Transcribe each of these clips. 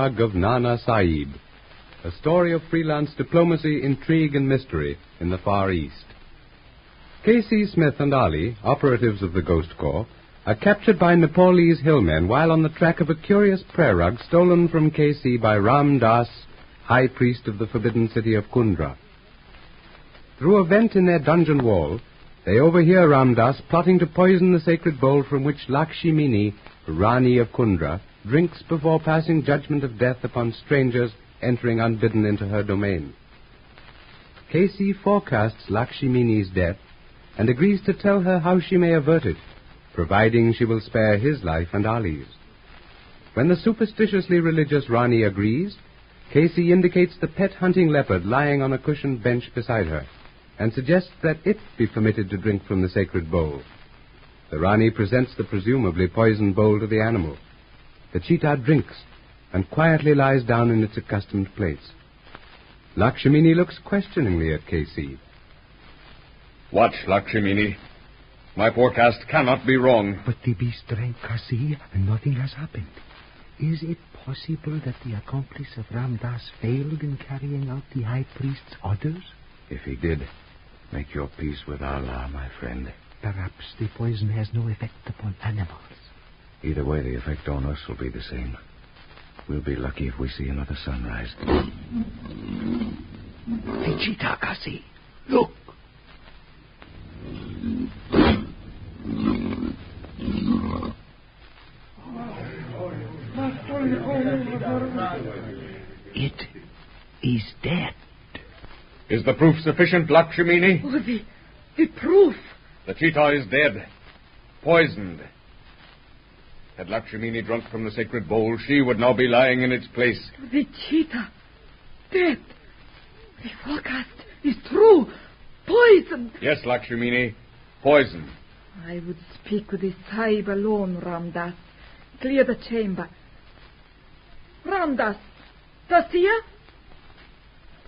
rug of Nana Sieb, a story of freelance diplomacy, intrigue, and mystery in the Far East. K.C. Smith and Ali, operatives of the Ghost Corps, are captured by Nepalese hillmen while on the track of a curious prayer rug stolen from K.C. by Ram Das, high priest of the forbidden city of Kundra. Through a vent in their dungeon wall, they overhear Ram Das plotting to poison the sacred bowl from which Lakshmini, Rani of Kundra, drinks before passing judgment of death upon strangers entering unbidden into her domain. K.C. forecasts Lakshmini's death and agrees to tell her how she may avert it, providing she will spare his life and Ali's. When the superstitiously religious Rani agrees, K.C. indicates the pet hunting leopard lying on a cushioned bench beside her, and suggests that it be permitted to drink from the sacred bowl. The Rani presents the presumably poisoned bowl to the animal. The cheetah drinks and quietly lies down in its accustomed place. Lakshmini looks questioningly at K.C. Watch, Lakshmini. My forecast cannot be wrong. But the beast drank, Kasi, and nothing has happened. Is it possible that the accomplice of Ram Das failed in carrying out the high priest's orders? If he did, make your peace with Allah, my friend. Perhaps the poison has no effect upon animals. Either way, the effect on us will be the same. We'll be lucky if we see another sunrise. The cheetah, Kasi. Look. It is dead. Is the proof sufficient, Lakshmini? Oh, the proof. The cheetah is dead. Poisoned. Had Lakshmini drunk from the sacred bowl, she would now be lying in its place. The cheetah. Dead. The forecast is true. Poisoned. Yes, Lakshmini. Poisoned. I would speak with the Sieb alone, Ram Das. Clear the chamber. Ram Das. Tasia?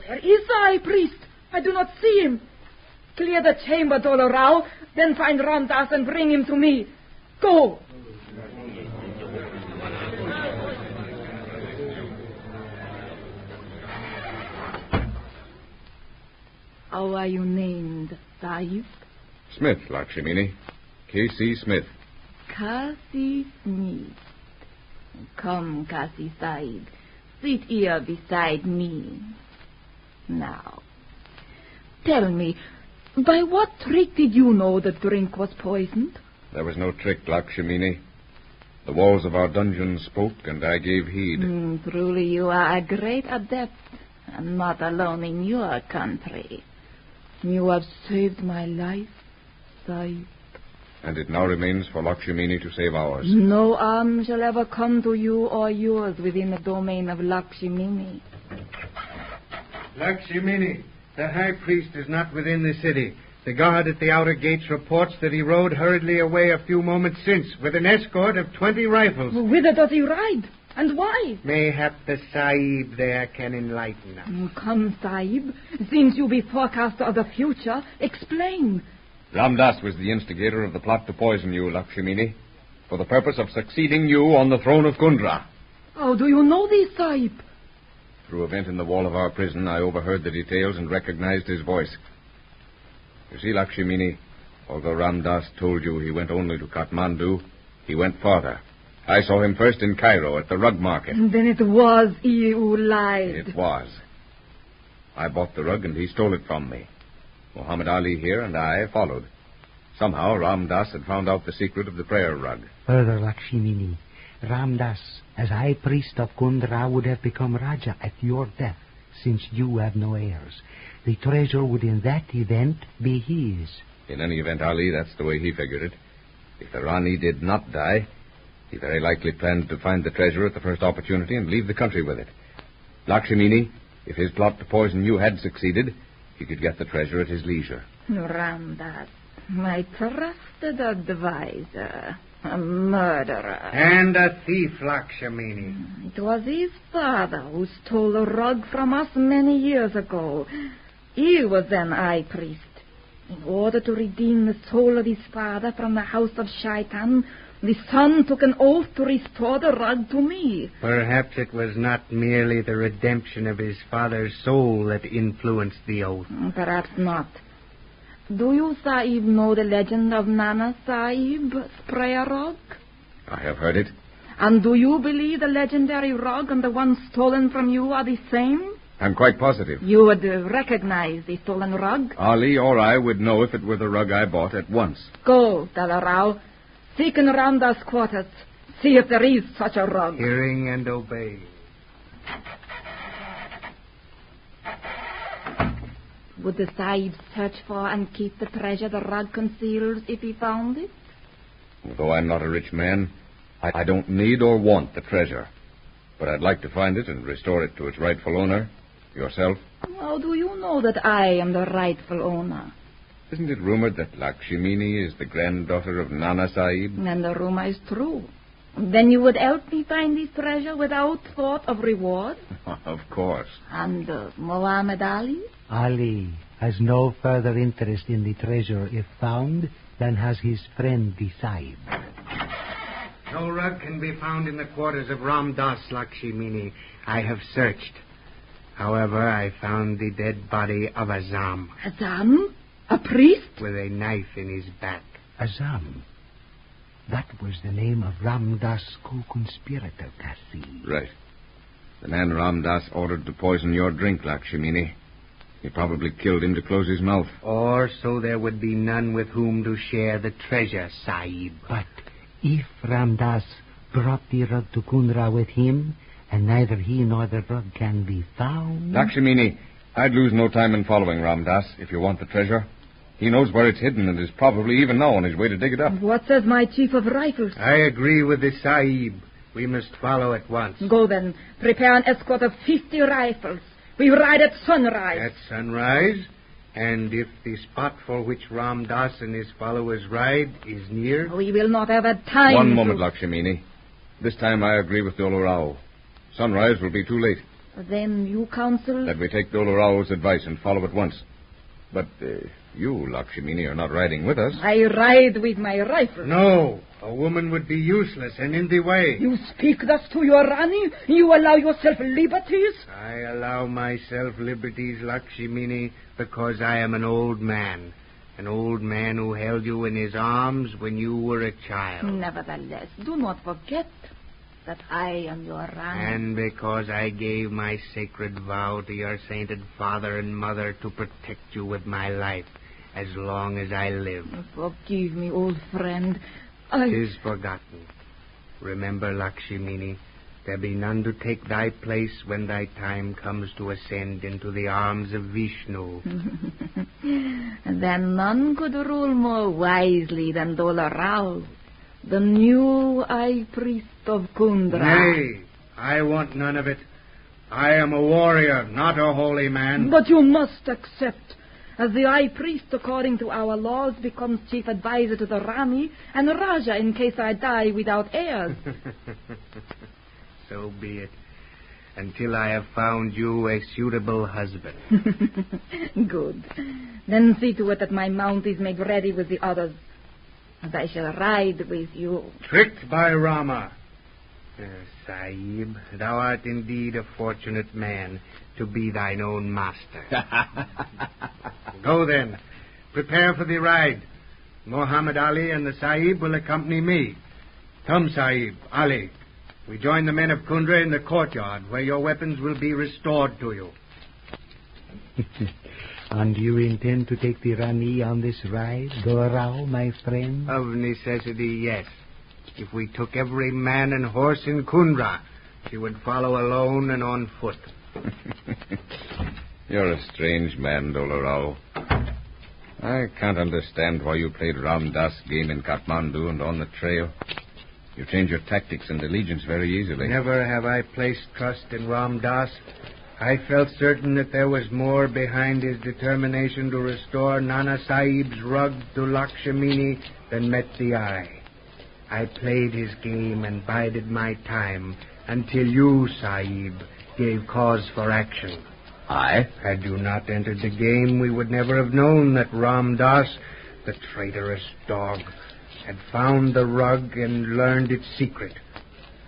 Where is the high priest? I do not see him. Clear the chamber, Dolo Rao. Then find Ram Das and bring him to me. Go. How are you named, Sahib? Smith, Lakshmini. K.C. Smith. Kasi Smith. Come, Kasi Sahib. Sit here beside me. Now, tell me, by what trick did you know the drink was poisoned? There was no trick, Lakshmini. The walls of our dungeon spoke, and I gave heed. Truly, you are a great adept, and not alone in your country. You have saved my life, Sahib. And it now remains for Lakshmini to save ours. No harm shall ever come to you or yours within the domain of Lakshmini. Lakshmini, the high priest is not within the city. The guard at the outer gates reports that he rode hurriedly away a few moments since with an escort of 20 rifles. Whither does he ride? And why? Mayhap the Sahib there can enlighten us. Come, Sahib. Since you be forecaster of the future, explain. Ram Das was the instigator of the plot to poison you, Lakshmini, for the purpose of succeeding you on the throne of Kundra. How do you know this, Sahib? Through a vent in the wall of our prison, I overheard the details and recognized his voice. You see, Lakshmini, although Ram Das told you he went only to Kathmandu, he went farther. I saw him first in Cairo at the rug market. Then it was he who lied. It was. I bought the rug and he stole it from me. Muhammad Ali here and I followed. Somehow Ram Das had found out the secret of the prayer rug. Further, Lakshmini, Ram Das, as high priest of Kundra, would have become Raja at your death, since you have no heirs. The treasure would in that event be his. In any event, Ali, that's the way he figured it. If the Rani did not die, he very likely planned to find the treasure at the first opportunity and leave the country with it. Lakshmini, if his plot to poison you had succeeded, he could get the treasure at his leisure. Ram Das, my trusted advisor, a murderer. And a thief, Lakshmini. It was his father who stole a rug from us many years ago. He was then high priest. In order to redeem the soul of his father from the house of Shaitan, The son took an oath to restore the rug to me. Perhaps it was not merely the redemption of his father's soul that influenced the oath. Perhaps not. Do you, Sahib, know the legend of Nana Sahib's prayer rug? I have heard it. And do you believe the legendary rug and the one stolen from you are the same? I'm quite positive. You would recognize the stolen rug? Ali or I would know if it were the rug I bought at once. Go, Dalla Rao. Seek in Ramdas' quarters. See if there is such a rug. Hearing and obeying. Would the Sahib search for and keep the treasure the rug conceals if he found it? Though I'm not a rich man, I don't need or want the treasure. But I'd like to find it and restore it to its rightful owner. Yourself. How do you know that I am the rightful owner? Isn't it rumored that Lakshmini is the granddaughter of Nana Sahib? And the rumor is true. Then you would help me find this treasure without thought of reward? Of course. And Muhammad Ali? Ali has no further interest in the treasure if found than has his friend the Sieb. No rug can be found in the quarters of Ramdas, Lakshmini. I have searched. However, I found the dead body of Azam. Azam? A priest? With a knife in his back. Azam. That was the name of Ramdas' co-conspirator, Kasi. Right. The man Ramdas ordered to poison your drink, Lakshmini. He probably killed him to close his mouth. Or so there would be none with whom to share the treasure, Sahib. But if Ramdas brought the rug to Kundra with him, and neither he nor the rug can be found... Lakshmini, I'd lose no time in following Ramdas if you want the treasure. He knows where it's hidden and is probably even now on his way to dig it up. What says my chief of rifles? I agree with the Sahib. We must follow at once. Go then. Prepare an escort of 50 rifles. We ride at sunrise. At sunrise? And if the spot for which Ramdas and his followers ride is near? We will not have a time. One moment, Lakshmini. This time I agree with Dolo Rao. Sunrise will be too late. Then you counsel... That we take Dolo Rao's advice and follow at once. But you, Lakshmini, are not riding with us. I ride with my rifle. No, a woman would be useless and in the way. You speak thus to your Rani? You allow yourself liberties? I allow myself liberties, Lakshmini, because I am an old man. An old man who held you in his arms when you were a child. Nevertheless, do not forget that I am your Rani. And because I gave my sacred vow to your sainted father and mother to protect you with my life as long as I live. Forgive me, old friend. 'Tis forgotten. Remember, Lakshmini, there be none to take thy place when thy time comes to ascend into the arms of Vishnu. Then none could rule more wisely than Dolo Rao, the new high priest of Kundra. Nay, I want none of it. I am a warrior, not a holy man. But you must accept. As the high priest, according to our laws, becomes chief advisor to the Rani and Raja in case I die without heirs. So be it. Until I have found you a suitable husband. Good. Then see to it that my mount is made ready with the others, and I shall ride with you. Tricked by Rama. Sahib, thou art indeed a fortunate man to be thine own master. Go then. Prepare for the ride. Muhammad Ali and the Sahib will accompany me. Come, Sahib, Ali. We join the men of Kundra in the courtyard, where your weapons will be restored to you. And you intend to take the Rani on this ride, Dolo Rao, my friend? Of necessity, yes. If we took every man and horse in Kundra, she would follow alone and on foot. You're a strange man, Dolo Rao. I can't understand why you played Ramdas' game in Kathmandu and on the trail. You change your tactics and allegiance very easily. Never have I placed trust in Ramdas. I felt certain that there was more behind his determination to restore Nana Sahib's rug to Lakshmini than met the eye. I played his game and bided my time until you, Sahib, gave cause for action. I? Had you not entered the game, we would never have known that Ramdas, the traitorous dog, had found the rug and learned its secret.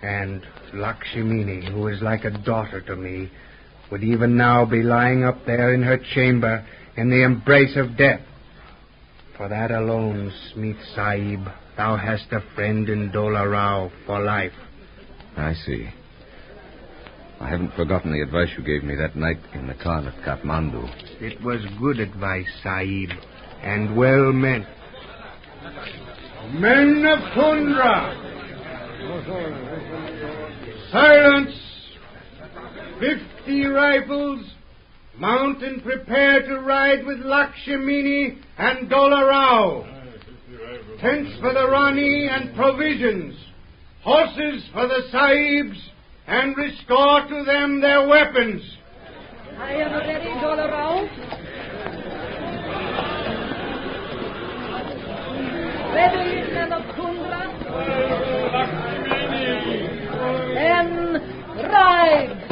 And Lakshmini, who is like a daughter to me, would even now be lying up there in her chamber in the embrace of death. For that alone, Smith Sahib, thou hast a friend in Dola Rao for life. I see. I haven't forgotten the advice you gave me that night in the khan at Kathmandu. It was good advice, Sahib, and well meant. Men of Kundra! Silence! 50 rifles, mount and prepare to ride with Lakshmini and Dola Rao. Tents for the Rani and provisions. Horses for the Sahibs, and restore to them their weapons. I am ready, Dola Rao. Ready, men of Kundra. Then ride!